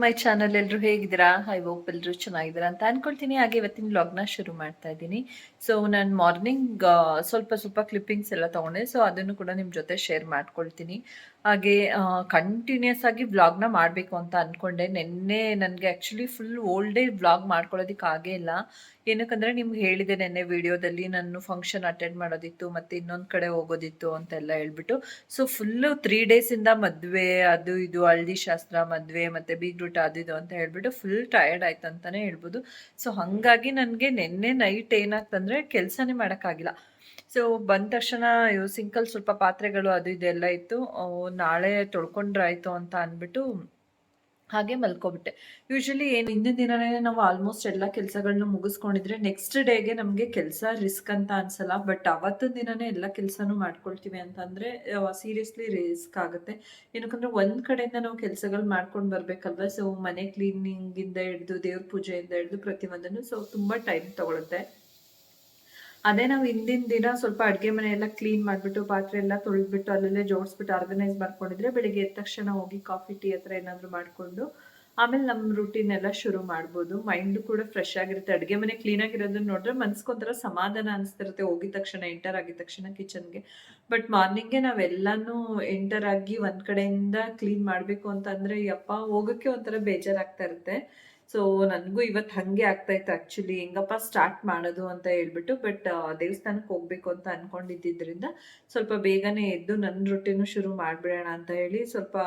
My channel ಎಲ್ಲರೂ ಹೇಗಿದ್ದೀರಾ? I hope ಎಲ್ಲರೂ ಚೆನ್ನಾಗಿದ್ದೀರಾ ಅಂತ ಅನ್ಕೊಳ್ತೀನಿ. ಹಾಗೆ ಇವತ್ತಿನ ವ್ಲಾಗ್ನ ಶುರು ಮಾಡ್ತಾ ಇದ್ದೀನಿ. ಸೊ ನಾನು ಮಾರ್ನಿಂಗ್ ಸ್ವಲ್ಪ ಕ್ಲಿಪ್ಪಿಂಗ್ಸ್ ಎಲ್ಲ ತೊಗೊಂಡೆ. ಸೊ ಅದನ್ನು ಕೂಡ ನಿಮ್ಮ ಜೊತೆ ಶೇರ್ ಮಾಡ್ಕೊಳ್ತೀನಿ. ಹಾಗೆ ಕಂಟಿನ್ಯೂಸ್ ಆಗಿ ವ್ಲಾಗ್ನ ಮಾಡಬೇಕು ಅಂತ ಅಂದ್ಕೊಂಡೆ. ನಿನ್ನೆ ನನಗೆ ಆ್ಯಕ್ಚುಲಿ ಫುಲ್ ಓಲ್ ಡೇ ವ್ಲಾಗ್ ಮಾಡ್ಕೊಳ್ಳೋದಕ್ಕೆ ಆಗೇ ಇಲ್ಲ. ಏನಕ್ಕಂದರೆ ನಿಮ್ಗೆ ಹೇಳಿದೆ ನೆನ್ನೆ ವಿಡಿಯೋದಲ್ಲಿ ನಾನು ಫಂಕ್ಷನ್ ಅಟೆಂಡ್ ಮಾಡೋದಿತ್ತು ಮತ್ತು ಇನ್ನೊಂದು ಕಡೆ ಹೋಗೋದಿತ್ತು ಅಂತೆಲ್ಲ ಹೇಳ್ಬಿಟ್ಟು. ಸೊ ಫುಲ್ಲು 3 ಡೇಸಿಂದ ಮದುವೆ ಅದು ಇದು ಹಳದಿ ಶಾಸ್ತ್ರ ಮದುವೆ ಮತ್ತು ಬೀಗ್ರೂಟ ಅದು ಇದು ಅಂತ ಹೇಳ್ಬಿಟ್ಟು ಫುಲ್ ಟಯರ್ಡ್ ಆಯ್ತು ಅಂತಲೇ ಹೇಳ್ಬೋದು. ಸೊ ಹಾಗಾಗಿ ನನಗೆ ನಿನ್ನೆ ನೈಟ್ ಏನಾಗ್ತಂದರೆ ಕೆಲಸನೇ ಮಾಡೋಕ್ಕಾಗಿಲ್ಲ. ಸೊ ಬಂದ ತಕ್ಷಣ ಸಿಂಕಲ್ಲಿ ಸ್ವಲ್ಪ ಪಾತ್ರೆಗಳು ಅದು ಇದೆಲ್ಲ ಇತ್ತು. ನಾಳೆ ತೊಳ್ಕೊಂಡ್ರಾಯ್ತು ಅಂತ ಅಂದ್ಬಿಟ್ಟು ಹಾಗೆ ಮಲ್ಕೊಬಿಟ್ಟೆ. ಯೂಶಲಿ ಏನು ಹಿಂದಿನ ದಿನನೇ ನಾವು ಆಲ್ಮೋಸ್ಟ್ ಎಲ್ಲ ಕೆಲಸಗಳನ್ನ ಮುಗಿಸ್ಕೊಂಡಿದ್ರೆ ನೆಕ್ಸ್ಟ್ ಡೇಗೆ ನಮಗೆ ಕೆಲಸ ರಿಸ್ಕ್ ಅಂತ ಅನ್ಸಲ್ಲ. ಬಟ್ ಅವತ್ತಿನ ದಿನನೇ ಎಲ್ಲ ಕೆಲಸನೂ ಮಾಡ್ಕೊಳ್ತೀವಿ ಅಂತಂದರೆ ಸೀರಿಯಸ್ಲಿ ರಿಸ್ಕ್ ಆಗುತ್ತೆ. ಏನಕ್ಕಂದರೆ ಒಂದು ಕಡೆಯಿಂದ ನಾವು ಕೆಲಸಗಳು ಮಾಡ್ಕೊಂಡು ಬರಬೇಕಲ್ವ. ಸೊ ಮನೆ ಕ್ಲೀನಿಂಗಿಂದ ಹಿಡಿದು ದೇವ್ರ ಪೂಜೆಯಿಂದ ಹಿಡಿದು ಪ್ರತಿಯೊಂದನ್ನು ಸೊ ತುಂಬ ಟೈಮ್ ತೊಗೊಳುತ್ತೆ. ಅದೇ ನಾವು ಹಿಂದಿನ ದಿನ ಸ್ವಲ್ಪ ಅಡುಗೆ ಮನೆ ಎಲ್ಲ ಕ್ಲೀನ್ ಮಾಡಿಬಿಟ್ಟು ಪಾತ್ರೆ ಎಲ್ಲ ತೊಳೆದ್ಬಿಟ್ಟು ಅಲ್ಲಲ್ಲೇ ಜೋಡಿಸ್ಬಿಟ್ಟು ಆರ್ಗನೈಸ್ ಮಾಡ್ಕೊಂಡಿದ್ರೆ ಬೆಳಿಗ್ಗೆ ಎದ್ದ ತಕ್ಷಣ ಹೋಗಿ ಕಾಫಿ ಟೀ ಹತ್ರ ಏನಾದರೂ ಮಾಡಿಕೊಂಡು ಆಮೇಲೆ ನಮ್ಮ ರೂಟೀನ್ ಎಲ್ಲ ಶುರು ಮಾಡ್ಬೋದು. ಮೈಂಡು ಕೂಡ ಫ್ರೆಶ್ ಆಗಿರುತ್ತೆ. ಅಡುಗೆ ಮನೆ ಕ್ಲೀನಾಗಿರೋದನ್ನ ನೋಡಿದ್ರೆ ಮನ್ಸ್ಕೊಂಥರ ಸಮಾಧಾನ ಅನಿಸ್ತಿರುತ್ತೆ ಹೋಗಿದ ತಕ್ಷಣ, ಎಂಟರ್ ಆಗಿದ ತಕ್ಷಣ ಕಿಚನ್ಗೆ. ಬಟ್ ಮಾರ್ನಿಂಗ್ಗೆ ನಾವೆಲ್ಲನೂ ಎಂಟರ್ ಆಗಿ ಒಂದು ಕಡೆಯಿಂದ ಕ್ಲೀನ್ ಮಾಡಬೇಕು ಅಂತಂದರೆ ಯಪ್ಪ ಹೋಗೋಕ್ಕೆ ಒಂಥರ ಬೇಜಾರಾಗ್ತಾ ಇರುತ್ತೆ. ಸೊ ನನಗೂ ಇವತ್ತು ಹಾಗೆ ಆಗ್ತಾಯಿತ್ತು ಆ್ಯಕ್ಚುಲಿ. ಹೆಂಗಪ್ಪ ಸ್ಟಾರ್ಟ್ ಮಾಡೋದು ಅಂತ ಹೇಳ್ಬಿಟ್ಟು. ಬಟ್ ದೇವಸ್ಥಾನಕ್ಕೆ ಹೋಗಬೇಕು ಅಂತ ಅಂದ್ಕೊಂಡಿದ್ದರಿಂದ ಸ್ವಲ್ಪ ಬೇಗನೆ ಎದ್ದು ನನ್ನ ರೊಟ್ಟಿನೂ ಶುರು ಮಾಡಿಬಿಡೋಣ ಅಂತ ಹೇಳಿ ಸ್ವಲ್ಪ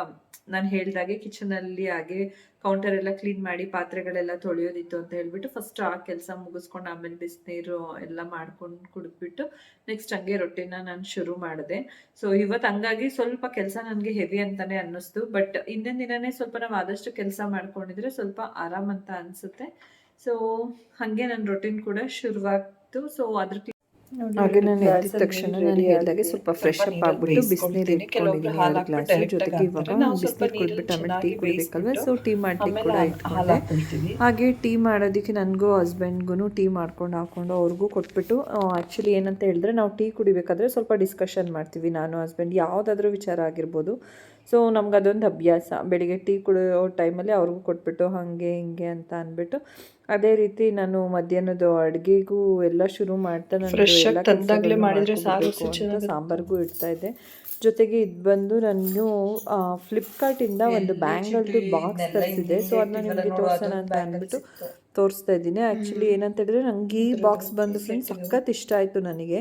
ನಾನು ಹೇಳ್ದಾಗೆ ಕಿಚನಲ್ಲಿ ಹಾಗೆ ಕೌಂಟರ್ ಎಲ್ಲ ಕ್ಲೀನ್ ಮಾಡಿ ಪಾತ್ರೆಗಳೆಲ್ಲ ತೊಳೆಯೋದಿತ್ತು ಅಂತ ಹೇಳ್ಬಿಟ್ಟು ಫಸ್ಟ್ ಆ ಕೆಲಸ ಮುಗಿಸ್ಕೊಂಡು ಆಮೇಲೆ ಬಿಸಿನೀರು ಎಲ್ಲ ಮಾಡ್ಕೊಂಡು ಕುಡಿದ್ಬಿಟ್ಟು ನೆಕ್ಸ್ಟ್ ಹಂಗೆ ರೊಟ್ಟಿನ ನಾನು ಶುರು ಮಾಡಿದೆ. ಸೊ ಇವತ್ತು ಹಂಗಾಗಿ ಸ್ವಲ್ಪ ಕೆಲಸ ನನಗೆ ಹೆವಿ ಅಂತಲೇ ಅನ್ನಿಸ್ತು. ಬಟ್ ಹಿಂದಿನ ದಿನವೇ ಸ್ವಲ್ಪ ನಾವು ಆದಷ್ಟು ಕೆಲಸ ಮಾಡ್ಕೊಂಡಿದ್ರೆ ಸ್ವಲ್ಪ ಆರಾಮ್ ಅಂತ ಅನಿಸುತ್ತೆ. ಸೊ ಹಾಗೆ ನನ್ನ ರೊಟ್ಟಿನ ಕೂಡ ಶುರುವಾಗ್ತು. ಸೊ ಅದ್ರ ಹಾಗೆ ನಾನು ಎದ್ದ ತಕ್ಷಣ ನಾನು ಹೇಳಿದಾಗೆ ಸ್ವಲ್ಪ ಫ್ರೆಶ್ ಅಪ್ ಆಗಿಬಿಟ್ಟು ಬಿಸಿನೀರು ಇಟ್ಕೊಂಡಿದ್ದೀನಿ 2 ಗ್ಲಾಸ್. ಜೊತೆಗೆ ಇವಾಗ ಬಿಸಿನೀರು ಕುಡಿದ್ಬಿಟ್ಟು ಆಮೇಲೆ ಟೀ ಕುಡಿಬೇಕಲ್ವ. ಸೊ ಟೀ ಮಾಡಲಿಕ್ಕೆ ಕೂಡ ಇಟ್ಕೊಂಡೆ. ಹಾಗೆ ಟೀ ಮಾಡೋದಕ್ಕೆ ನನಗೂ ಹಸ್ಬೆಂಡ್ಗೂ ಟೀ ಮಾಡ್ಕೊಂಡು ಹಾಕ್ಕೊಂಡು ಅವ್ರಿಗೂ ಕೊಟ್ಬಿಟ್ಟು ಆ್ಯಕ್ಚುಲಿ ಏನಂತ ಹೇಳಿದ್ರೆ ನಾವು ಟೀ ಕುಡಿಬೇಕಾದ್ರೆ ಸ್ವಲ್ಪ ಡಿಸ್ಕಷನ್ ಮಾಡ್ತೀವಿ ನಾನು ಹಸ್ಬೆಂಡ್, ಯಾವುದಾದ್ರೂ ವಿಚಾರ ಆಗಿರ್ಬೋದು. ಸೊ ನಮ್ಗೆ ಅದೊಂದು ಅಭ್ಯಾಸ. ಬೆಳಿಗ್ಗೆ ಟೀ ಕುಡಿಯೋ ಟೈಮಲ್ಲಿ ಅವ್ರಿಗೂ ಕೊಟ್ಬಿಟ್ಟು ಹಾಗೆ ಹಿಂಗೆ ಅಂತ ಅಂದ್ಬಿಟ್ಟು ಅದೇ ರೀತಿ ನಾನು ಮಧ್ಯಾಹ್ನದ ಅಡುಗೆಗೂ ಎಲ್ಲ ಶುರು ಮಾಡ್ತಾ ನಾನು ಮಾಡಿದರೆ ಸಾಂಬಾರಿಗೂ ಇಡ್ತಾ ಇದ್ದೆ. ಜೊತೆಗೆ ಇದು ಬಂದು ನಾನು ಫ್ಲಿಪ್ಕಾರ್ಟಿಂದ ಒಂದು ಬ್ಯಾಂಗಲ್ದು ಬಾಕ್ಸ್ ತರಿಸಿದೆ. ಸೊ ಅದನ್ನ ನಿಮಗೆ ತೋರಿಸೋಣ ಅಂತ ಅಂದ್ಬಿಟ್ಟು ತೋರಿಸ್ತಾ ಇದ್ದೀನಿ. ಆ್ಯಕ್ಚುಲಿ ಏನಂತ ಹೇಳಿದ್ರೆ ನನಗೆ ಈ ಬಾಕ್ಸ್ ಬಂದು ಫ್ರೆಂಡ್ಸ್ ಸಖತ್ ಇಷ್ಟ ಆಯಿತು ನನಗೆ.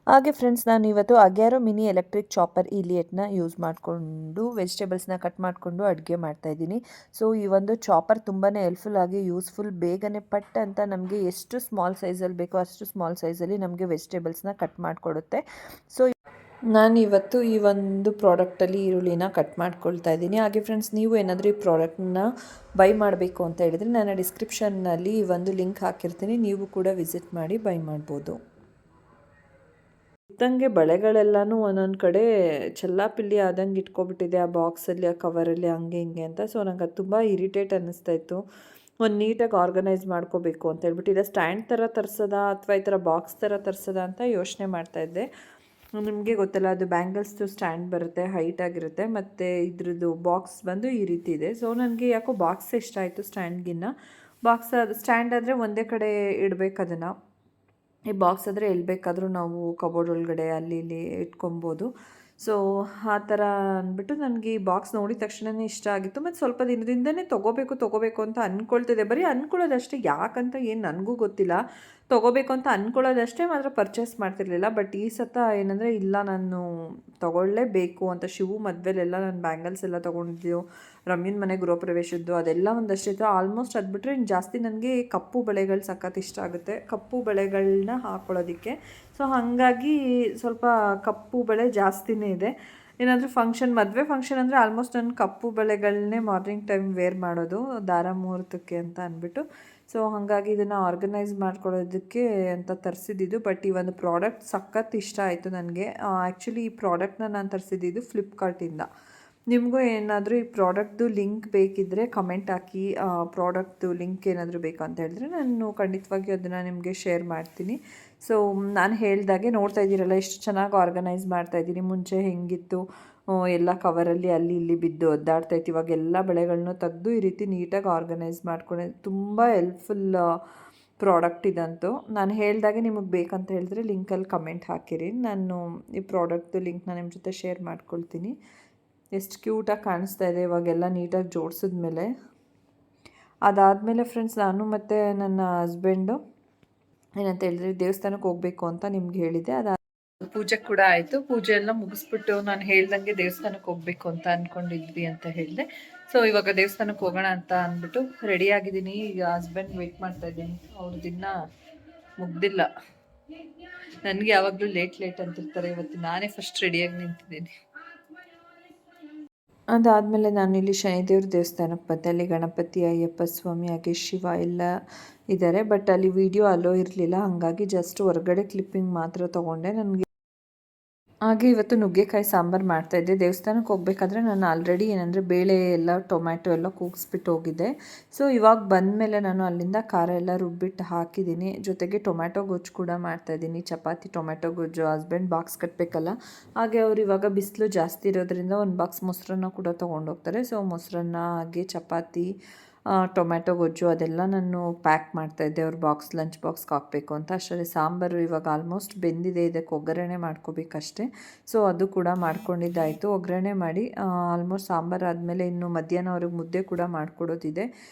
ಹಾಗೆ ಫ್ರೆಂಡ್ಸ್ ನಾನು ಇವತ್ತು ಅಗ್ಯಾರೋ ಮಿನಿ ಎಲೆಕ್ಟ್ರಿಕ್ ಚಾಪರ್ ಇಲಿಯಟ್ನ ಯೂಸ್ ಮಾಡಿಕೊಂಡು ವೆಜಿಟೇಬಲ್ಸ್ನ ಕಟ್ ಮಾಡಿಕೊಂಡು ಅಡುಗೆ ಮಾಡ್ತಾಯಿದ್ದೀನಿ. ಸೊ ಈ ಒಂದು ಚಾಪರ್ ತುಂಬಾ ಹೆಲ್ಪ್ಫುಲ್ ಆಗಿ ಯೂಸ್ಫುಲ್, ಬೇಗನೆ ಪಟ್ ಅಂತ ನಮಗೆ ಎಷ್ಟು ಸ್ಮಾಲ್ ಸೈಜಲ್ಲಿ ಬೇಕೋ ಅಷ್ಟು ಸ್ಮಾಲ್ ಸೈಜಲ್ಲಿ ನಮಗೆ ವೆಜಿಟೇಬಲ್ಸ್ನ ಕಟ್ ಮಾಡಿಕೊಡುತ್ತೆ. ಸೊ ನಾನು ಇವತ್ತು ಈ ಒಂದು ಪ್ರಾಡಕ್ಟಲ್ಲಿ ಈರುಳ್ಳಿನ ಕಟ್ ಮಾಡ್ಕೊಳ್ತಾ ಇದ್ದೀನಿ. ಹಾಗೆ ಫ್ರೆಂಡ್ಸ್ ನೀವು ಏನಾದರೂ ಈ ಪ್ರಾಡಕ್ಟ್ನ ಬೈ ಮಾಡಬೇಕು ಅಂತ ಹೇಳಿದರೆ ನಾನು ಡಿಸ್ಕ್ರಿಪ್ಷನ್ನಲ್ಲಿ ಈ ಒಂದು ಲಿಂಕ್ ಹಾಕಿರ್ತೀನಿ, ನೀವು ಕೂಡ ವಿಸಿಟ್ ಮಾಡಿ ಬೈ ಮಾಡ್ಬೋದು. ಇದ್ದಂಗೆ ಬಳೆಗಳೆಲ್ಲನೂ ಒಂದೊಂದು ಕಡೆ ಚೆಲ್ಲಾಪಿಲ್ಲಿ ಆದಂಗೆ ಇಟ್ಕೊಬಿಟ್ಟಿದೆ ಆ ಬಾಕ್ಸಲ್ಲಿ, ಆ ಕವರಲ್ಲಿ, ಹಂಗೆ ಹಿಂಗೆ ಅಂತ. ಸೊ ನಂಗೆ ಅದು ತುಂಬ ಇರಿಟೇಟ್ ಅನ್ನಿಸ್ತಾಯಿತ್ತು. ಒಂದು ನೀಟಾಗಿ ಆರ್ಗನೈಸ್ ಮಾಡ್ಕೋಬೇಕು ಅಂತ ಹೇಳ್ಬಿಟ್ಟು ಇಲ್ಲ ಸ್ಟ್ಯಾಂಡ್ ಥರ ತರಿಸೋದಾ ಅಥವಾ ಈ ಥರ ಬಾಕ್ಸ್ ಥರ ತರಿಸೋದಾ ಅಂತ ಯೋಚನೆ ಮಾಡ್ತಾಯಿದ್ದೆ. ನಿಮಗೆ ಗೊತ್ತಲ್ಲ, ಅದು ಬ್ಯಾಂಗಲ್ಸ್ದು ಸ್ಟ್ಯಾಂಡ್ ಬರುತ್ತೆ, ಹೈಟ್ ಆಗಿರುತ್ತೆ, ಮತ್ತು ಇದ್ರದ್ದು ಬಾಕ್ಸ್ ಬಂದು ಈ ರೀತಿ ಇದೆ. ಸೊ ನನಗೆ ಯಾಕೋ ಬಾಕ್ಸ್ ಇಷ್ಟ ಆಯಿತು ಸ್ಟ್ಯಾಂಡ್ಗಿನ್ನ. ಬಾಕ್ಸ್ ಸ್ಟ್ಯಾಂಡ್ ಆದರೆ ಒಂದೇ ಕಡೆ ಇಡಬೇಕು ಅದನ್ನು. ಈ ಬಾಕ್ಸ್ ಆದರೆ ಎಲ್ಲಿ ಬೇಕಾದರೂ ನಾವು ಕಬೋರ್ಡ್ ಒಳಗಡೆ ಅಲ್ಲಿ ಇಲ್ಲಿ ಇಟ್ಕೊಬೋದು. ಸೊ ಆ ಥರ ಅಂದ್ಬಿಟ್ಟು ನನಗೆ ಈ ಬಾಕ್ಸ್ ನೋಡಿದ ತಕ್ಷಣವೇ ಇಷ್ಟ ಆಗಿತ್ತು. ಮತ್ತು ಸ್ವಲ್ಪ ದಿನದಿಂದನೇ ತೊಗೋಬೇಕು ಅಂತ ಅಂದ್ಕೊಳ್ತಿದ್ದೆ. ಬರೀ ಅಂದ್ಕೊಳ್ಳೋದಷ್ಟೇ, ಯಾಕಂತ ಏನು ನನಗೂ ಗೊತ್ತಿಲ್ಲ. ತೊಗೋಬೇಕು ಅಂತ ಅಂದ್ಕೊಳ್ಳೋದಷ್ಟೇ, ಮಾತ್ರ ಪರ್ಚೇಸ್ ಮಾಡ್ತಿರ್ಲಿಲ್ಲ. ಬಟ್ ಈ ಸತ ಏನಂದರೆ ಇಲ್ಲ, ನಾನು ತೊಗೊಳ್ಳೇಬೇಕು ಅಂತ. ಶಿವು ಮದುವೆಲೆಲ್ಲ ನಾನು ಬ್ಯಾಂಗಲ್ಸ್ ಎಲ್ಲ ತೊಗೊಂಡಿದ್ದು, ರಮ್ಯನ ಮನೆ ಗೃಹ ಪ್ರವೇಶದ್ದು ಅದೆಲ್ಲ ಒಂದಷ್ಟಿತ್ತು. ಆಲ್ಮೋಸ್ಟ್ ಅದು ಬಿಟ್ಟರೆ ಜಾಸ್ತಿ ನನಗೆ ಕಪ್ಪು ಬಳೆಗಳು ಸಖತ್ ಇಷ್ಟ ಆಗುತ್ತೆ, ಕಪ್ಪು ಬಳೆಗಳನ್ನ ಹಾಕ್ಕೊಳ್ಳೋದಕ್ಕೆ. ಸೊ ಹಾಗಾಗಿ ಸ್ವಲ್ಪ ಕಪ್ಪು ಬಳೆ ಜಾಸ್ತಿನೇ ಇದೆ. ಏನಾದರೂ ಮದುವೆ ಫಂಕ್ಷನ್ ಅಂದರೆ ಆಲ್ಮೋಸ್ಟ್ ನಾನು ಕಪ್ಪು ಬಳೆಗಳನ್ನೇ ಮಾರ್ನಿಂಗ್ ಟೈಮ್ ವೇರ್ ಮಾಡೋದು, ದಾರ ಮುಹೂರ್ತಕ್ಕೆ ಅಂತ ಅಂದ್ಬಿಟ್ಟು. ಸೊ ಹಾಗಾಗಿ ಇದನ್ನು ಆರ್ಗನೈಸ್ ಮಾಡ್ಕೊಳ್ಳೋದಕ್ಕೆ ಅಂತ ತರಿಸಿದ್ದು. ಬಟ್ ಈ ಒಂದು ಪ್ರಾಡಕ್ಟ್ ಸಖತ್ ಇಷ್ಟ ಆಯಿತು ನನಗೆ. ಆ್ಯಕ್ಚುಲಿ ಈ ಪ್ರಾಡಕ್ಟ್ನ ನಾನು ತರಿಸಿದ್ದು ಫ್ಲಿಪ್ಕಾರ್ಟಿಂದ. ನಿಮಗೂ ಏನಾದರೂ ಈ ಪ್ರಾಡಕ್ಟ್ದು ಲಿಂಕ್ ಬೇಕಿದ್ದರೆ ಕಮೆಂಟ್ ಹಾಕಿ. ಪ್ರಾಡಕ್ಟ್ದು ಲಿಂಕ್ ಏನಾದರೂ ಬೇಕು ಅಂತ ಹೇಳಿದ್ರೆ ನಾನು ಖಂಡಿತವಾಗಿ ಅದನ್ನು ನಿಮಗೆ ಶೇರ್ ಮಾಡ್ತೀನಿ. ಸೊ ನಾನು ಹೇಳ್ದಾಗೆ ನೋಡ್ತಾ ಇದ್ದೀರಲ್ಲ ಎಷ್ಟು ಚೆನ್ನಾಗಿ ಆರ್ಗನೈಸ್ ಮಾಡ್ತಾಯಿದ್ದೀನಿ. ಮುಂಚೆ ಹೆಂಗಿತ್ತು ಎಲ್ಲ ಕವರಲ್ಲಿ ಅಲ್ಲಿ ಇಲ್ಲಿ ಬಿದ್ದು ಒದ್ದಾಡ್ತಾಯಿತ್ತು. ಇವಾಗ ಎಲ್ಲ ಬಳೆಗಳನ್ನೂ ತೆಗೆದು ಈ ರೀತಿ ನೀಟಾಗಿ ಆರ್ಗನೈಸ್ ಮಾಡ್ಕೊಂಡೆ. ತುಂಬ ಹೆಲ್ಪ್ಫುಲ್ ಪ್ರಾಡಕ್ಟ್ ಇದಂತೂ. ನಾನು ಹೇಳಿದಾಗೆ ನಿಮಗೆ ಬೇಕಂತ ಹೇಳಿದ್ರೆ ಲಿಂಕಲ್ಲಿ ಕಮೆಂಟ್ ಹಾಕಿರಿ. ನಾನು ಈ ಪ್ರಾಡಕ್ಟ್ದು ಲಿಂಕ್ನ ನಿಮ್ಮ ಜೊತೆ ಶೇರ್ ಮಾಡ್ಕೊಳ್ತೀನಿ. ಎಷ್ಟು ಕ್ಯೂಟಾಗಿ ಕಾಣಿಸ್ತಾ ಇದೆ ಇವಾಗೆಲ್ಲ ನೀಟಾಗಿ ಜೋಡಿಸಿದ್ಮೇಲೆ. ಅದಾದಮೇಲೆ ಫ್ರೆಂಡ್ಸ್, ನಾನು ಮತ್ತು ನನ್ನ ಹಸ್ಬೆಂಡು ಏನಂತ ಹೇಳಿದ್ರೆ ದೇವಸ್ಥಾನಕ್ಕೆ ಹೋಗಬೇಕು ಅಂತ ನಿಮ್ಗೆ ಹೇಳಿದೆ. ಪೂಜೆ ಕೂಡ ಆಯಿತು. ಪೂಜೆ ಎಲ್ಲ ಮುಗಿಸ್ಬಿಟ್ಟು ನಾನು ಹೇಳ್ದಂಗೆ ದೇವಸ್ಥಾನಕ್ಕೆ ಹೋಗಬೇಕು ಅಂತ ಅಂದ್ಕೊಂಡಿದ್ವಿ ಅಂತ ಹೇಳಿದೆ. ಸೊ ಇವಾಗ ದೇವಸ್ಥಾನಕ್ಕೆ ಹೋಗೋಣ ಅಂತ ಅಂದ್ಬಿಟ್ಟು ರೆಡಿ ಆಗಿದ್ದೀನಿ. ಈಗ ಹಸ್ಬೆಂಡ್ ವೆಯ್ಟ್ ಮಾಡ್ತಾ ಇದ್ದೀನಿ. ಅವ್ರದ್ದು ಇನ್ನೂ ಮುಗ್ದಿಲ್ಲ. ನನಗೆ ಯಾವಾಗಲೂ ಲೇಟ್ ಅಂತಿರ್ತಾರೆ. ಇವತ್ತು ನಾನೇ ಫಸ್ಟ್ ರೆಡಿಯಾಗಿ ನಿಂತಿದ್ದೀನಿ. ಅದಾದಮೇಲೆ ನಾನಿಲ್ಲಿ ಶನಿದೇವ್ರ ದೇವಸ್ಥಾನಕ್ಕೆ ಬಂದೆ. ಅಲ್ಲಿ ಗಣಪತಿ, ಅಯ್ಯಪ್ಪ ಸ್ವಾಮಿ ಹಾಗೆ ಶಿವ ಎಲ್ಲ ಇದ್ದಾರೆ. ಬಟ್ ಅಲ್ಲಿ ವಿಡಿಯೋ ಅಲೋ ಇರಲಿಲ್ಲ. ಹಾಗಾಗಿ ಜಸ್ಟ್ ಹೊರಗಡೆ ಕ್ಲಿಪ್ಪಿಂಗ್ ಮಾತ್ರ ತೊಗೊಂಡೆ. ನನಗೆ ಹಾಗೆ ಇವತ್ತು ನುಗ್ಗೆಕಾಯಿ ಸಾಂಬಾರು ಮಾಡ್ತಾಯಿದ್ದೆ. ದೇವಸ್ಥಾನಕ್ಕೆ ಹೋಗ್ಬೇಕಾದ್ರೆ ನಾನು ಆಲ್ರೆಡಿ ಏನಂದರೆ ಬೇಳೆ ಎಲ್ಲ ಟೊಮ್ಯಾಟೊ ಎಲ್ಲ ಕೂಗಿಸ್ಬಿಟ್ಟು ಹೋಗಿದ್ದೆ. ಸೊ ಇವಾಗ ಬಂದಮೇಲೆ ನಾನು ಅಲ್ಲಿಂದ ಖಾರ ಎಲ್ಲ ರುಬ್ಬಿಟ್ಟು ಹಾಕಿದ್ದೀನಿ. ಜೊತೆಗೆ ಟೊಮ್ಯಾಟೊ ಗೊಜ್ಜು ಕೂಡ ಮಾಡ್ತಾಯಿದ್ದೀನಿ. ಚಪಾತಿ ಟೊಮ್ಯಾಟೊ ಗೊಜ್ಜು. ಹಸ್ಬೆಂಡ್ ಬಾಕ್ಸ್ ಕಟ್ಟಬೇಕಲ್ಲ, ಹಾಗೆ ಅವ್ರು ಇವಾಗ ಬಿಸಿಲು ಜಾಸ್ತಿ ಇರೋದ್ರಿಂದ ಒಂದು ಬಾಕ್ಸ್ ಮೊಸರನ್ನ ಕೂಡ ತೊಗೊಂಡೋಗ್ತಾರೆ. ಸೊ ಮೊಸರನ್ನ ಹಾಗೆ ಚಪಾತಿ, ಟೊಮ್ಯಾಟೊ ಗೊಜ್ಜು ಅದೆಲ್ಲ ನಾನು ಪ್ಯಾಕ್ ಮಾಡ್ತಾಯಿದ್ದೆ ಅವ್ರ ಲಂಚ್ ಬಾಕ್ಸ್ಗೆ ಹಾಕಬೇಕು ಅಂತ. ಅಷ್ಟರಲ್ಲಿ ಸಾಂಬಾರು ಇವಾಗ ಆಲ್ಮೋಸ್ಟ್ ಬೆಂದಿದೆ. ಇದಕ್ಕೆ ಒಗ್ಗರಣೆ ಮಾಡ್ಕೋಬೇಕಷ್ಟೆ. ಸೊ ಅದು ಕೂಡ ಮಾಡ್ಕೊಂಡಿದ್ದಾಯಿತು. ಒಗ್ಗರಣೆ ಮಾಡಿ ಆಲ್ಮೋಸ್ಟ್ ಸಾಂಬಾರು ಆದಮೇಲೆ ಇನ್ನು ಮಧ್ಯಾಹ್ನ ಅವ್ರಿಗೆ ಮುದ್ದೆ ಕೂಡ ಮಾಡಿಕೊಡೋದಿದೆ.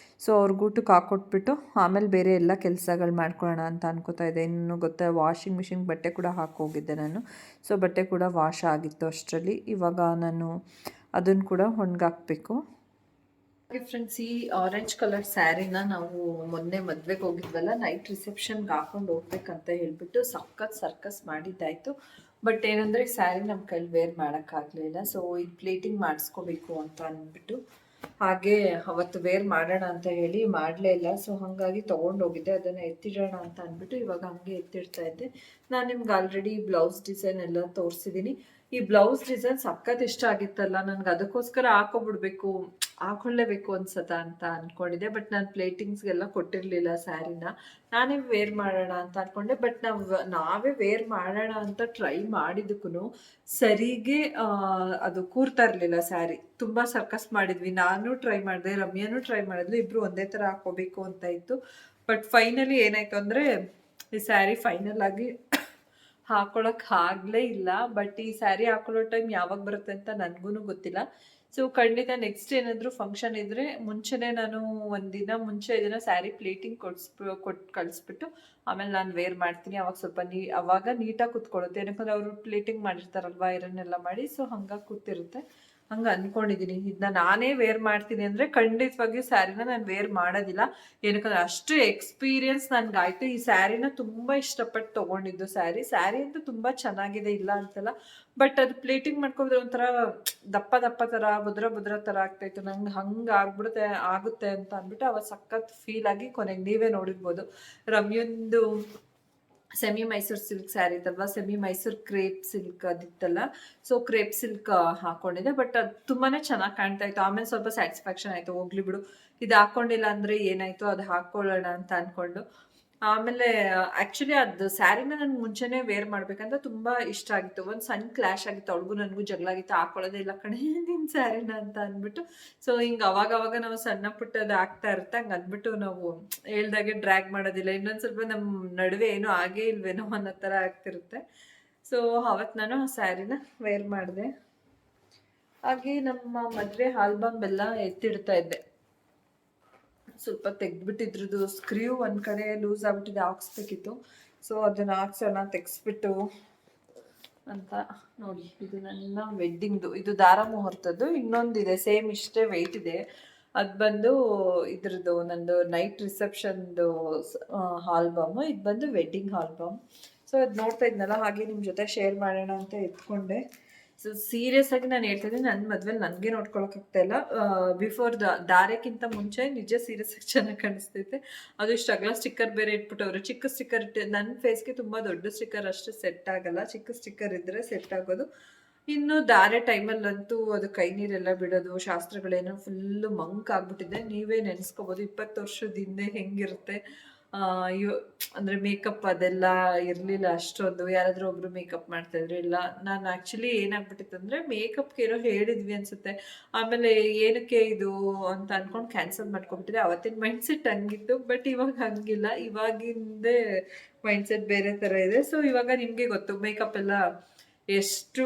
ಸೊ ಅವ್ರಿಗೆ ಊಟಕ್ಕೆ ಹಾಕ್ಕೊಟ್ಬಿಟ್ಟು ಆಮೇಲೆ ಬೇರೆ ಎಲ್ಲ ಕೆಲಸಗಳು ಮಾಡ್ಕೊಳ್ಳೋಣ ಅಂತ ಅನ್ಕೋತಾ ಇದ್ದೆ. ಇನ್ನು ಗೊತ್ತಾ, ವಾಷಿಂಗ್ ಮಿಷಿನ್ಗೆ ಬಟ್ಟೆ ಕೂಡ ಹಾಕೋಗಿದ್ದೆ ನಾನು. ಸೊ ಬಟ್ಟೆ ಕೂಡ ವಾಶ್ ಆಗಿತ್ತು ಅಷ್ಟರಲ್ಲಿ. ಇವಾಗ ನಾನು ಅದನ್ನು ಕೂಡ ಒಣಗಾಕಬೇಕು. ಫ್ರೆಂಡ್ಸ್, ಈ ಆರೆಂಜ್ ಕಲರ್ ಸ್ಯಾರಿನ ನಾವು ಮೊನ್ನೆ ಮದುವೆಗೆ ಹೋಗಿದ್ವಲ್ಲ, ನೈಟ್ ರಿಸೆಪ್ಷನ್ಗೆ ಹಾಕೊಂಡು ಹೋಗ್ಬೇಕಂತ ಹೇಳ್ಬಿಟ್ಟು ಸಖತ್ ಸರ್ಕಸ್ ಮಾಡಿದ್ದಾಯಿತು. ಬಟ್ ಏನಂದರೆ ಸ್ಯಾರಿ ನಮ್ಮ ಕೈಲಿ ವೇರ್ ಮಾಡೋಕ್ಕಾಗಲಿಲ್ಲ. ಸೊ ಇದು ಪ್ಲೇಟಿಂಗ್ ಮಾಡಿಸ್ಕೋಬೇಕು ಅಂತ ಅಂದ್ಬಿಟ್ಟು ಹಾಗೆ ಅವತ್ತು ವೇರ್ ಮಾಡೋಣ ಅಂತ ಹೇಳಿ ಮಾಡಲೇ ಇಲ್ಲ. ಸೊ ಹಾಗಾಗಿ ತೊಗೊಂಡೋಗಿದ್ದೆ. ಅದನ್ನು ಎತ್ತಿಡೋಣ ಅಂತ ಅಂದ್ಬಿಟ್ಟು ಇವಾಗ ಹಂಗೆ ಎತ್ತಿಡ್ತಾ ಇದ್ದೆ. ನಾನು ನಿಮ್ಗೆ ಆಲ್ರೆಡಿ ಬ್ಲೌಸ್ ಡಿಸೈನ್ ಎಲ್ಲ ತೋರಿಸಿದ್ದೀನಿ. ಈ ಬ್ಲೌಸ್ ಡಿಸೈನ್ ಸಖತ್ ಇಷ್ಟ ಆಗಿತ್ತಲ್ಲ, ನನಗೆ ಅದಕ್ಕೋಸ್ಕರ ಹಾಕೊಳ್ಳೇಬೇಕು ಅನ್ಸತ್ತ ಅಂತ ಅಂದ್ಕೊಂಡಿದ್ದೆ. ಬಟ್ ನಾನು ಪ್ಲೇಟಿಂಗ್ಸ್ಗೆಲ್ಲ ಕೊಟ್ಟಿರಲಿಲ್ಲ ಸ್ಯಾರಿನ. ನಾನೇ ವೇರ್ ಮಾಡೋಣ ಅಂತ ಅಂದ್ಕೊಂಡೆ. ಬಟ್ ನಾವೇ ವೇರ್ ಮಾಡೋಣ ಅಂತ ಟ್ರೈ ಮಾಡಿದ್ದಕ್ಕೂ ಸರಿಗೆ ಅದು ಕೂರ್ತಾ ಇರಲಿಲ್ಲ ಸ್ಯಾರಿ. ತುಂಬ ಸರ್ಕಸ್ ಮಾಡಿದ್ವಿ. ನಾನು ಟ್ರೈ ಮಾಡಿದೆ, ರಮ್ಯಾನೂ ಟ್ರೈ ಮಾಡಿದ್ಲು. ಇಬ್ಬರು ಒಂದೇ ಥರ ಹಾಕೋಬೇಕು ಅಂತ ಇತ್ತು. ಬಟ್ ಫೈನಲಿ ಏನಾಯ್ತು ಅಂದರೆ ಈ ಸ್ಯಾರಿ ಫೈನಲ್ ಆಗಿ ಹಾಕೊಳ್ಳೋಕೆ ಆಗಲೇ ಇಲ್ಲ. ಬಟ್ ಈ ಸ್ಯಾರಿ ಹಾಕೊಳ್ಳೋ ಟೈಮ್ ಯಾವಾಗ ಬರುತ್ತೆ ಅಂತ ನನಗೂ ಗೊತ್ತಿಲ್ಲ. ಸೊ ಖಂಡಿತ ನೆಕ್ಸ್ಟ್ ಏನಾದರೂ ಫಂಕ್ಷನ್ ಇದ್ದರೆ ಮುಂಚೆನೇ ನಾನು ಒಂದಿನ ಮುಂಚೆ ಇದನ್ನು ಸ್ಯಾರಿ ಪ್ಲೇಟಿಂಗ್ ಕೊಟ್ಟು ಕಳಿಸ್ಬಿಟ್ಟು ಆಮೇಲೆ ನಾನು ವೇರ್ ಮಾಡ್ತೀನಿ. ಅವಾಗ ಸ್ವಲ್ಪ ಅವಾಗ ನೀಟಾಗಿ ಕೂತ್ಕೊಳ್ಳುತ್ತೆ. ಏನಕ್ಕಂದ್ರೆ ಅವರು ಪ್ಲೇಟಿಂಗ್ ಮಾಡಿರ್ತಾರಲ್ವ, ಐರನ್ ಎಲ್ಲ ಮಾಡಿ. ಸೊ ಹಂಗಾಗಿ ಕೂತಿರುತ್ತೆ. ಹಂಗೆ ಅಂದ್ಕೊಂಡಿದ್ದೀನಿ. ಇದನ್ನ ನಾನೇ ವೇರ್ ಮಾಡ್ತೀನಿ ಅಂದರೆ ಖಂಡಿತವಾಗಿಯೂ ಸ್ಯಾರಿನ ನಾನು ವೇರ್ ಮಾಡೋದಿಲ್ಲ. ಏನಕ್ಕಂದ್ರೆ ಅಷ್ಟು ಎಕ್ಸ್ಪೀರಿಯನ್ಸ್ ನನಗಾಯಿತು. ಈ ಸ್ಯಾರಿನ ತುಂಬ ಇಷ್ಟಪಟ್ಟು ತೊಗೊಂಡಿದ್ದು. ಸ್ಯಾರಿ ಅಂತೂ ತುಂಬ ಚೆನ್ನಾಗಿದೆ, ಇಲ್ಲ ಅಂತಲ್ಲ. ಬಟ್ ಅದು ಪ್ಲೇಟಿಂಗ್ ಮಾಡ್ಕೊಂಡ್ರೆ ಒಂಥರ ದಪ್ಪ ಥರ ಬುದ್ರ ಥರ ಆಗ್ತಾಯಿತ್ತು. ನಂಗೆ ಹಂಗೆ ಆಗುತ್ತೆ ಅಂತ ಅಂದ್ಬಿಟ್ಟು ಅವತ್ತು ಸಖತ್ ಫೀಲ್ ಆಗಿ ಕೊನೆಗೆ ನೀವೇ ನೋಡಿರ್ಬೋದು. ರಮ್ಯಂದು ಸೆಮಿ ಮೈಸೂರು ಸಿಲ್ಕ್ ಸ್ಯಾರಿ ಇತ್ತಲ್ವ, ಸೆಮಿ ಮೈಸೂರು ಕ್ರೇಪ್ ಸಿಲ್ಕ್ ಅದಿತ್ತಲ್ಲ. ಸೊ ಕ್ರೇಪ್ ಸಿಲ್ಕ್ ಹಾಕೊಂಡಿದ್ದೆ. ಬಟ್ ಅದು ತುಂಬಾ ಚೆನ್ನಾಗಿ ಕಾಣ್ತಾ ಇತ್ತು. ಆಮೇಲೆ ಸ್ವಲ್ಪ ಸ್ಯಾಟಿಸ್ಫ್ಯಾಕ್ಷನ್ ಆಯಿತು, ಹೋಗ್ಲಿ ಬಿಡು ಇದು ಹಾಕ್ಕೊಂಡಿಲ್ಲ ಅಂದರೆ ಏನಾಯಿತು, ಅದು ಹಾಕ್ಕೊಳ್ಳೋಣ ಅಂತ ಅಂದ್ಕೊಂಡು. ಆಮೇಲೆ ಆ್ಯಕ್ಚುಲಿ ಅದು ಸ್ಯಾರಿನ ನನಗೆ ಮುಂಚೆನೇ ವೇರ್ ಮಾಡ್ಬೇಕಂತ ತುಂಬ ಇಷ್ಟ ಆಗಿತ್ತು. ಒಂದು ಸಣ್ಣ ಕ್ಲಾಶ್ ಆಗಿತ್ತು, ಅವಳಿಗೂ ನನಗೂ ಜಗಳ ಆಗಿತ್ತು. ಹಾಕೊಳ್ಳೋದೇ ಇಲ್ಲ ಕಣೆ ನಿನ್ನ ಸ್ಯಾರಿನ ಅಂತ ಅಂದ್ಬಿಟ್ಟು. ಸೊ ಹಿಂಗೆ ಅವಾಗ ನಾವು ಸಣ್ಣ ಪುಟ್ಟದು ಆಗ್ತಾ ಇರುತ್ತೆ. ಹಂಗೆ ಅಂದ್ಬಿಟ್ಟು ನಾವು ಹೇಳ್ದಾಗೆ ಡ್ರ್ಯಾಗ್ ಮಾಡೋದಿಲ್ಲ. ಇನ್ನೊಂದು ಸ್ವಲ್ಪ ನಮ್ಮ ನಡುವೆ ಏನೋ ಆಗೇ ಇಲ್ವೇನೋ ಅನ್ನೋ ಥರ ಆಗ್ತಿರುತ್ತೆ. ಸೊ ಅವತ್ತು ನಾನು ಆ ಸ್ಯಾರಿನ ವೇರ್ ಮಾಡಿದೆ. ಹಾಗೆ ನಮ್ಮ ಮದುವೆ ಆಲ್ಬಮ್ ಎಲ್ಲ ಎತ್ತಿಡ್ತಾ ಇದ್ದೆ. ಸ್ವಲ್ಪ ತೆಗೆದ್ಬಿಟ್ಟಿದ್ರದ್ದು ಸ್ಕ್ರೀವ್ ಒಂದು ಕಡೆ ಲೂಸ್ ಆಗಿಬಿಟ್ಟಿದೆ, ಹಾಕ್ಸ್ಬೇಕಿತ್ತು. ಸೊ ಅದನ್ನು ಹಾಕ್ಸೋಣ ತೆಗೆಸ್ಬಿಟ್ಟು ಅಂತ ನೋಡಿ. ಇದು ನನ್ನ ವೆಡ್ಡಿಂಗ್ದು, ಇದು ದಾರ ಮುಹೂರ್ತದ್ದು. ಇನ್ನೊಂದಿದೆ ಸೇಮ್ ಇಷ್ಟೇ ವೆಯ್ಟ್ ಇದೆ. ಅದು ಬಂದು ಇದ್ರದ್ದು ನಂದು ನೈಟ್ ರಿಸೆಪ್ಷನ್ದು ಆಲ್ಬಮ್. ಇದು ಬಂದು ವೆಡ್ಡಿಂಗ್ ಆಲ್ಬಮ್. ಸೊ ಅದು ನೋಡ್ತಾ ಇದ್ನಲ್ಲ, ಹಾಗೆ ನಿಮ್ಮ ಜೊತೆ ಶೇರ್ ಮಾಡೋಣ ಅಂತ ಎತ್ಕೊಂಡೆ. ಸೊ ಸೀರಿಯಸ್ ಆಗಿ ನಾನು ಹೇಳ್ತಿದ್ದೀನಿ, ನನ್ನ ಮದುವೆಲಿ ನನಗೆ ನೋಡ್ಕೊಳಕ್ಕಾಗ್ತಾ ಇಲ್ಲ. ಬಿಫೋರ್ ದಾರಕ್ಕಿಂತ ಮುಂಚೆ ನಿಜ ಸೀರಿಯಸ್ ಆಗಿ ಚೆನ್ನಾಗಿ ಕಾಣಿಸ್ತೈತೆ. ಅದು ಇಷ್ಟು ಅಗಲ ಸ್ಟಿಕ್ಕರ್ ಬೇರೆ ಇಟ್ಬಿಟ್ಟವ್ರು. ಚಿಕ್ಕ ಸ್ಟಿಕ್ಕರ್ ನನ್ನ ಫೇಸ್ಗೆ ತುಂಬ ದೊಡ್ಡ ಸ್ಟಿಕ್ಕರ್ ಅಷ್ಟು ಸೆಟ್ ಆಗಲ್ಲ. ಚಿಕ್ಕ ಸ್ಟಿಕ್ಕರ್ ಇದ್ದರೆ ಸೆಟ್ ಆಗೋದು. ಇನ್ನು ದಾರೆ ಟೈಮಲ್ಲಂತೂ ಅದು ಕೈ ನೀರೆಲ್ಲ ಬಿಡೋದು, ಶಾಸ್ತ್ರಗಳೇನೋ ಫುಲ್ಲು ಮಂಕ್ ಆಗ್ಬಿಟ್ಟಿದೆ. ನೀವೇ ನೆನೆಸ್ಕೋಬೋದು 20 ವರ್ಷದ ಹಿಂದೆ ಹೆಂಗಿರುತ್ತೆ ಇವ್ ಅಂದರೆ ಮೇಕಪ್ ಅದೆಲ್ಲ ಇರಲಿಲ್ಲ ಅಷ್ಟೊಂದು. ಯಾರಾದರೂ ಒಬ್ಬರು ಮೇಕಪ್ ಮಾಡ್ತಾಯಿದ್ರು. ಇಲ್ಲ ನಾನು ಆ್ಯಕ್ಚುಲಿ ಏನಾಗ್ಬಿಟ್ಟಿತ್ತು ಅಂದರೆ ಮೇಕಪ್ಗೆ ಏನೋ ಹೇಳಿದ್ವಿ ಅನಿಸುತ್ತೆ. ಆಮೇಲೆ ಏನಕ್ಕೆ ಇದು ಅಂತ ಅಂದ್ಕೊಂಡು ಕ್ಯಾನ್ಸಲ್ ಮಾಡ್ಕೊಂಬಿಟ್ಟಿದ್ದೆ. ಅವತ್ತಿನ ಮೈಂಡ್ಸೆಟ್ ಹಂಗಿತ್ತು. ಬಟ್ ಇವಾಗ ಹಂಗಿಲ್ಲ. ಇವಾಗಿಂದೇ ಮೈಂಡ್ಸೆಟ್ ಬೇರೆ ಥರ ಇದೆ. ಸೊ ಇವಾಗ ನಿಮಗೆ ಗೊತ್ತು ಮೇಕಪ್ ಎಲ್ಲ ಎಷ್ಟು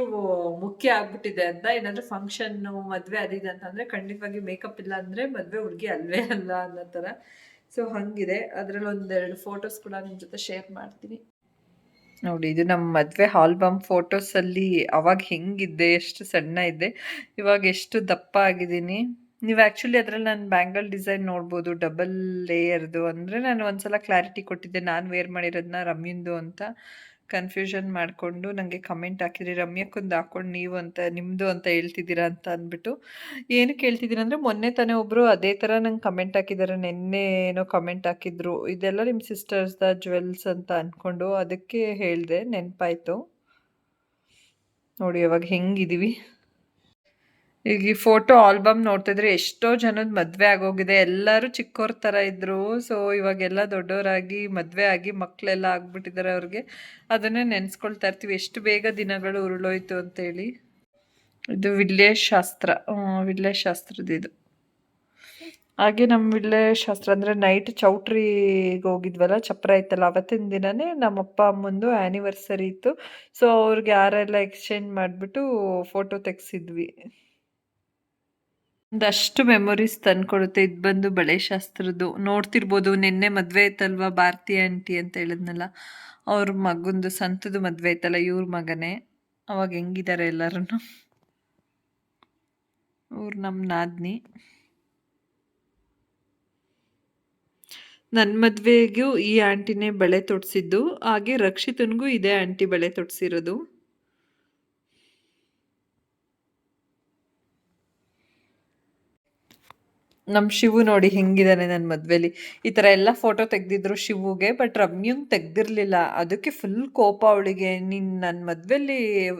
ಮುಖ್ಯ ಆಗ್ಬಿಟ್ಟಿದೆ ಅಂತ. ಏನಾದರೂ ಫಂಕ್ಷನ್ನು, ಮದುವೆ ಅದು ಇದು ಅಂತಂದರೆ ಖಂಡಿತವಾಗಿ ಮೇಕಪ್ ಇಲ್ಲ ಅಂದರೆ ಮದುವೆ ಹುಡುಗಿ ಅಲ್ವೇ ಅಲ್ಲ ಅನ್ನೋ ಥರ. ಸೊ ಹಂಗಿದೆ. ಅದ್ರಲ್ಲಿ ಒಂದೆರಡು ಫೋಟೋಸ್ ಕೂಡ ನಿಮ್ಮ ಜೊತೆ ಶೇರ್ ಮಾಡ್ತೀನಿ. ನೋಡಿ, ಇದು ನಮ್ಮ ಮದುವೆ ಆಲ್ಬಮ್ ಫೋಟೋಸಲ್ಲಿ ಅವಾಗ ಹೆಂಗಿದ್ದೆ, ಎಷ್ಟು ಸಣ್ಣ ಇದ್ದೆ, ಇವಾಗ ಎಷ್ಟು ದಪ್ಪ ಆಗಿದ್ದೀನಿ. ನೀವು ಆ್ಯಕ್ಚುಲಿ ಅದ್ರಲ್ಲಿ ನನ್ನ ಬ್ಯಾಂಗಲ್ ಡಿಸೈನ್ ನೋಡ್ಬೋದು, ಡಬಲ್ ಲೇಯರ್ದು. ಅಂದರೆ ನಾನು ಒಂದ್ಸಲ ಕ್ಲಾರಿಟಿ ಕೊಟ್ಟಿದ್ದೆ, ನಾನು ವೇರ್ ಮಾಡಿರೋದನ್ನ ರಮ್ಯಂದು ಅಂತ. ಕನ್ಫ್ಯೂಷನ್ ಮಾಡಿಕೊಂಡು ನನಗೆ ಕಮೆಂಟ್ ಹಾಕಿದ್ರಿ, ರಮ್ಯಕ್ಕಂದು ಹಾಕ್ಕೊಂಡು ನೀವು ಅಂತ ನಿಮ್ಮದು ಅಂತ ಹೇಳ್ತಿದ್ದೀರಾ ಅಂತ ಅಂದ್ಬಿಟ್ಟು. ಏನಕ್ಕೆ ಹೇಳ್ತಿದ್ದೀನಿ ಅಂದರೆ, ಮೊನ್ನೆ ತಾನೇ ಒಬ್ಬರು ಅದೇ ಥರ ನಂಗೆ ಕಮೆಂಟ್ ಹಾಕಿದ್ದಾರೆ. ನಿನ್ನೆ ಏನೋ ಕಮೆಂಟ್ ಹಾಕಿದ್ರು, ಇದೆಲ್ಲ ನಿಮ್ಮ ಸಿಸ್ಟರ್ಸ್ದ ಜ್ಯುವೆಲ್ಸ್ ಅಂತ ಅಂದ್ಕೊಂಡು. ಅದಕ್ಕೆ ಹೇಳಿದೆ, ನೆನಪಾಯಿತು. ನೋಡಿ ಇವಾಗ ಹೆಂಗಿದ್ದೀವಿ. ಈಗ ಈ ಫೋಟೋ ಆಲ್ಬಮ್ ನೋಡ್ತಿದ್ರೆ ಎಷ್ಟೋ ಜನದ ಮದುವೆ ಆಗೋಗಿದೆ. ಎಲ್ಲರೂ ಚಿಕ್ಕವ್ರ ಥರ ಇದ್ದರು. ಸೊ ಇವಾಗೆಲ್ಲ ದೊಡ್ಡವರಾಗಿ ಮದುವೆ ಆಗಿ ಮಕ್ಕಳೆಲ್ಲ ಆಗ್ಬಿಟ್ಟಿದ್ದಾರೆ ಅವ್ರಿಗೆ. ಅದನ್ನೇ ನೆನೆಸ್ಕೊಳ್ತಾ ಇರ್ತೀವಿ, ಎಷ್ಟು ಬೇಗ ದಿನಗಳು ಉರುಳೋಯ್ತು ಅಂತೇಳಿ. ಇದು ವಿಲೇಜ್ ಶಾಸ್ತ್ರ, ವಿಲೇಜ್ ಶಾಸ್ತ್ರದ್ದು ಇದು. ಹಾಗೆ ನಮ್ಮ ವಿಲೇಜ್ ಶಾಸ್ತ್ರ ಅಂದರೆ ನೈಟ್ ಚೌಟ್ರಿಗೆ ಹೋಗಿದ್ವಲ್ಲ, ಚಪ್ರ ಇತ್ತಲ್ಲ, ಅವತ್ತಿನ ದಿನವೇ ನಮ್ಮಪ್ಪ ಅಮ್ಮಂದು ಆ್ಯನಿವರ್ಸರಿ ಇತ್ತು. ಸೊ ಅವ್ರಿಗೆ ಯಾರೆಲ್ಲ ಎಕ್ಸ್ಚೇಂಜ್ ಮಾಡಿಬಿಟ್ಟು ಫೋಟೋ ತೆಗ್ಸಿದ್ವಿ. ಒಂದಷ್ಟು ಮೆಮೊರೀಸ್ ತಂದ್ಕೊಡುತ್ತೆ. ಇದು ಬಂದು ಬಳೆ ಶಾಸ್ತ್ರದ್ದು. ನೋಡ್ತಿರ್ಬೋದು, ನಿನ್ನೆ ಮದುವೆ ಐತಲ್ವಾ, ಭಾರತಿ ಆಂಟಿ ಅಂತ ಹೇಳಿದ್ನಲ್ಲ, ಅವ್ರ ಮಗಂದು ಸಂತದು ಮದುವೆ ಐತಲ್ಲ, ಇವ್ರ ಮಗನೇ. ಅವಾಗ ಹೆಂಗಿದ್ದಾರೆ ಎಲ್ಲರೂ. ಇವ್ರು ನಮ್ಮ ನಾದ್ನಿ. ನನ್ನ ಮದುವೆಗೂ ಈ ಆಂಟಿನೇ ಬಳೆ ತೊಡಿಸಿದ್ದು. ಹಾಗೆ ರಕ್ಷಿತನಿಗೂ ಇದೇ ಆಂಟಿ ಬಳೆ ತೊಡಿಸಿರೋದು. ನಮ್ಮ ಶಿವು ನೋಡಿ ಹೆಂಗಿದ್ದಾನೆ ನನ್ನ ಮದುವೆಲಿ. ಈ ಥರ ಎಲ್ಲ ಫೋಟೋ ತೆಗೆದಿದ್ರು ಶಿವುಗೆ, ಬಟ್ ರಮ್ಯಂಗೆ ತೆಗ್ದಿರಲಿಲ್ಲ. ಅದಕ್ಕೆ ಫುಲ್ ಕೋಪ ಅವಳಿಗೆ. ನನ್ನ ಮದುವೆಲಿ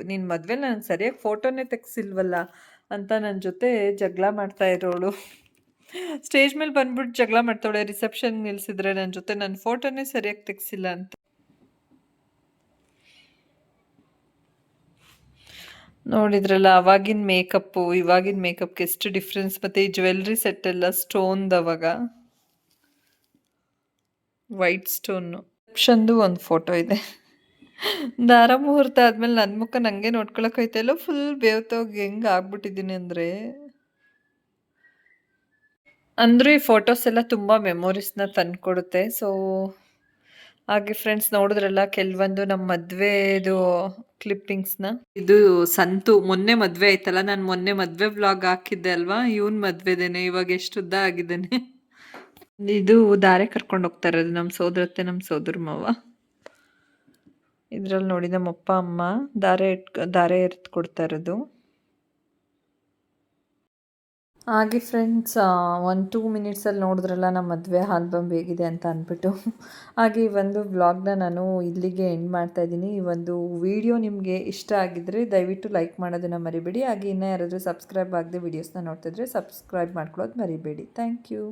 ನನಗೆ ಸರಿಯಾಗಿ ಫೋಟೋನೇ ತೆಗ್ಸಿಲ್ವಲ್ಲ ಅಂತ ನನ್ನ ಜೊತೆ ಜಗಳ ಮಾಡ್ತಾ ಇರೋಳು. ಸ್ಟೇಜ್ ಮೇಲೆ ಬಂದ್ಬಿಟ್ಟು ಜಗಳ ಮಾಡ್ತಾಳೆ, ರಿಸೆಪ್ಷನ್ ನಿಲ್ಸಿದ್ರೆ ನನ್ನ ಜೊತೆ ನನ್ನ ಫೋಟೋನೇ ಸರಿಯಾಗಿ ತೆಗ್ಸಿಲ್ಲ ಅಂತ. ನೋಡಿದ್ರಲ್ಲ, ಅವಾಗಿನ ಮೇಕಪ್ಪು ಇವಾಗಿನ ಮೇಕಪ್ಗೆ ಎಷ್ಟು ಡಿಫ್ರೆನ್ಸ್. ಮತ್ತು ಈ ಜ್ಯುವೆಲ್ರಿ ಸೆಟ್ ಎಲ್ಲ ಸ್ಟೋನ್ದು, ಅವಾಗ ವೈಟ್ ಸ್ಟೋನು. ರಿಸೆಪ್ಷನ್ದು ಒಂದು ಫೋಟೋ ಇದೆ. ದಾರ ಮುಹೂರ್ತ ಆದಮೇಲೆ ನನ್ನ ಮುಖ ನನಗೆ ನೋಡ್ಕೊಳಕ್ಕಾಯ್ತಲ್ಲ, ಫುಲ್ ಬೇವ್ತೋಗಿ ಹೆಂಗೆ ಆಗ್ಬಿಟ್ಟಿದ್ದೀನಿ ಅಂದರೆ ಈ ಫೋಟೋಸ್ ಎಲ್ಲ ತುಂಬ ಮೆಮೊರೀಸ್ನ ತಂದುಕೊಡುತ್ತೆ. ಸೊ ಹಾಗೆ ಫ್ರೆಂಡ್ಸ್, ನೋಡಿದ್ರಲ್ಲ ಕೆಲವೊಂದು ನಮ್ಮ ಮದುವೆದು ಕ್ಲಿಪ್ಪಿಂಗ್ಸ್ನ. ಇದು ಸಂತು ಮೊನ್ನೆ ಮದುವೆ ಆಯ್ತಲ್ಲ, ನಾನು ಮೊನ್ನೆ ಮದುವೆ ವ್ಲಾಗ್ ಹಾಕಿದ್ದೆ ಅಲ್ವಾ, ಇವನ್ ಮದುವೆದೇನೆ. ಇವಾಗ ಎಷ್ಟು ಉದ್ದ ಆಗಿದ್ದಾನೆ. ಇದು ದಾರೆ ಕರ್ಕೊಂಡು ಹೋಗ್ತಾ ಇರೋದು ನಮ್ಮ ಸೋದರತ್ತೆ, ನಮ್ಮ ಸೋದರ ಮಾವ. ಇದ್ರಲ್ಲಿ ನೋಡಿ ನಮ್ಮ ಅಪ್ಪ ಅಮ್ಮ ದಾರೆ ಎರ್ದು ಕೊಡ್ತಾ ಇರೋದು. ಹಾಗೆ ಫ್ರೆಂಡ್ಸ್, 1-2 ಮಿನಿಟ್ಸಲ್ಲಿ ನೋಡಿದ್ರಲ್ಲ ನಮ್ಮ ಮದುವೆ ಆಲ್ಬಮ್ ಹೇಗಿದೆ ಅಂತ ಅಂದ್ಬಿಟ್ಟು. ಹಾಗೆ ಈ ಒಂದು ವ್ಲಾಗ್ನ ನಾನು ಇಲ್ಲಿಗೆ ಎಂಡ್ ಮಾಡ್ತಾಯಿದ್ದೀನಿ. ಈ ಒಂದು ವಿಡಿಯೋ ನಿಮಗೆ ಇಷ್ಟ ಆಗಿದ್ದರೆ ದಯವಿಟ್ಟು ಲೈಕ್ ಮಾಡೋದನ್ನು ಮರಿಬೇಡಿ. ಹಾಗೆ ಇನ್ನೂ ಯಾರಾದರೂ ಸಬ್ಸ್ಕ್ರೈಬ್ ಆಗದೆ ವೀಡಿಯೋಸ್ನ ನೋಡ್ತಿದ್ರೆ ಸಬ್ಸ್ಕ್ರೈಬ್ ಮಾಡ್ಕೊಳ್ಳೋದು ಮರಿಬೇಡಿ. Thank you.